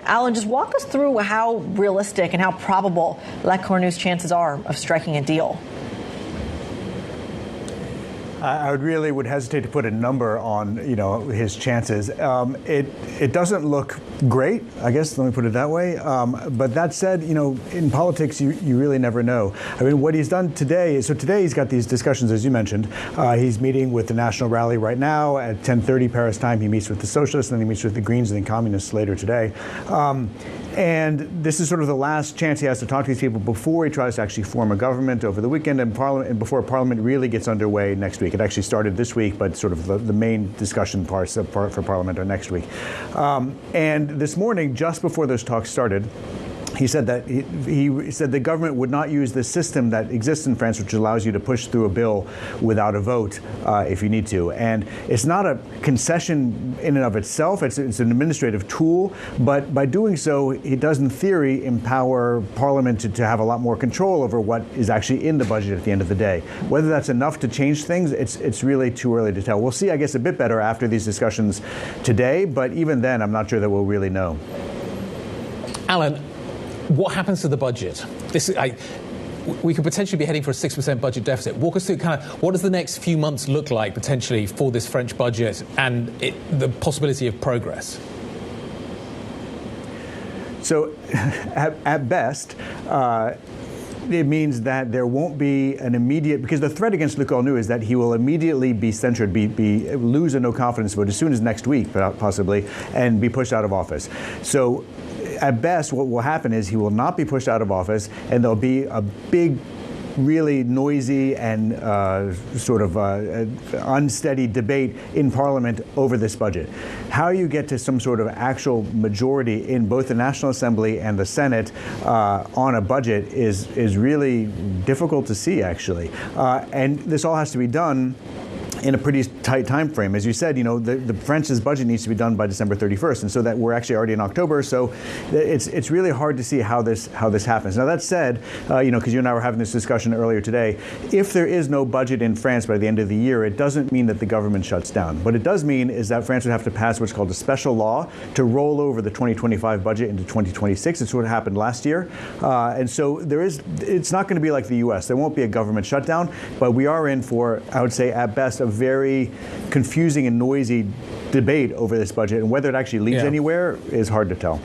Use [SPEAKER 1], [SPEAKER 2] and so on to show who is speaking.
[SPEAKER 1] Alan, just walk us through how realistic and how probable Lecornu's chances are of striking a deal.
[SPEAKER 2] I would hesitate to put a number on, his chances. It doesn't look great, I guess, let me put it that way. But that said, in politics, you really never know. I mean, what he's done today, so today he's got these discussions, as you mentioned. He's meeting with the National Rally right now at 10:30 Paris time. He meets with the Socialists, and then he meets with the Greens and the Communists later today. And this is sort of the last chance he has to talk to these people before he tries to actually form a government over the weekend and before Parliament really gets underway next week. It actually started this week, but sort of the main discussion parts for Parliament are next week. And this morning, just before those talks started, he said that he said the government would not use the system that exists in France, which allows you to push through a bill without a vote if you need to. And it's not a concession in and of itself. It's an administrative tool. But by doing so, it does, in theory, empower Parliament to have a lot more control over what is actually in the budget at the end of the day. Whether that's enough to change things, it's really too early to tell. We'll see, I guess, a bit better after these discussions today. But even then, I'm not sure that we'll really know.
[SPEAKER 3] Alan, what happens to the budget? We could potentially be heading for a 6% budget deficit. Walk us through kind of what does the next few months look like potentially for this French budget and the possibility of progress?
[SPEAKER 2] So at best, it means that there won't be an immediate, because the threat against Lecornu is that he will immediately be censured, lose a no confidence vote as soon as next week, possibly, and be pushed out of office. So at best, what will happen is he will not be pushed out of office, and there'll be a big, really noisy and unsteady debate in Parliament over this budget. How you get to some sort of actual majority in both the National Assembly and the Senate on a budget is really difficult to see, actually. And this all has to be done in a pretty tight time frame. As you said, the France's budget needs to be done by December 31st, and so that we're actually already in October, so it's really hard to see how this happens. Now that said, because you and I were having this discussion earlier today, if there is no budget in France by the end of the year, it doesn't mean that the government shuts down. What it does mean is that France would have to pass what's called a special law to roll over the 2025 budget into 2026. It's what happened last year. And so it's not going to be like the US. There won't be a government shutdown, but we are in for, I would say, at best, a very confusing and noisy debate over this budget, and whether it actually leads anywhere is hard to tell.